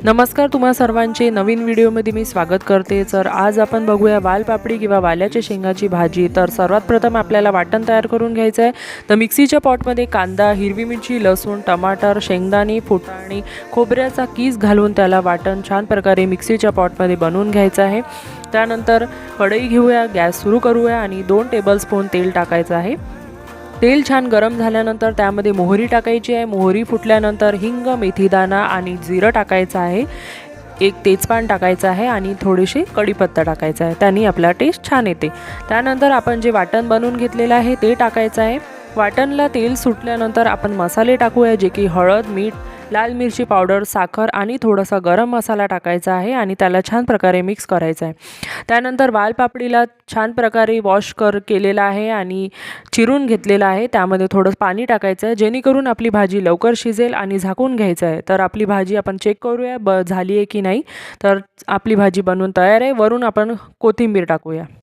नमस्कार, तुम्हा सर्वांचे नवीन व्हिडिओमध्ये मी स्वागत करते। तर आज आपण बघूया वालपापडी किंवा वाल्याच्या शेंगाची भाजी। तर सर्वात प्रथम आपल्याला वाटण तयार करून घ्यायचं आहे। तर मिक्सीच्या पॉटमध्ये कांदा, हिरवी मिरची, लसूण, टमाटर, शेंगदाणे, फुटाणे, खोबऱ्याचा कीस घालून त्याला वाटण छान प्रकारे मिक्सीच्या पॉटमध्ये बनवून घ्यायचं आहे। त्यानंतर कढई घेऊया, गॅस सुरू करूया आणि 2 टेबलस्पून तेल टाकायचं आहे। तेल छान गरम झाल्यानंतर त्यामध्ये मोहरी टाकायची आहे। मोहरी फुटल्यानंतर हिंग, मेथीदाणा आणि जिरं टाकायचं आहे। एक तेजपान टाकायचं आहे आणि थोडीशी कढीपत्ता टाकायचा आहे, त्याने आपला टेस्ट छान येते। त्यानंतर आपण जे वाटण बनवून घेतलेलं आहे ते टाकायचं आहे। वाटणला तेल सुटल्यानंतर आपण मसाले टाकूया, जे की हळद, मीठ, लाल मिरची पावडर, साखर आणि थोडासा गरम मसाला टाकायचा आहे आणि त्याला छान प्रकारे मिक्स करायचं आहे। त्यानंतर वालपापडीला छान प्रकारे केलेला आहे आणि चिरून घेतलेला आहे। त्यामध्ये थोडं पाणी टाकायचं आहे, जेणेकरून आपली भाजी लवकर शिजेल आणि झाकून घ्यायचं आहे। तर आपली भाजी आपण चेक करूया झाली आहे की नाही। तर आपली भाजी बनवून तयार आहे। वरून आपण कोथिंबीर टाकूया।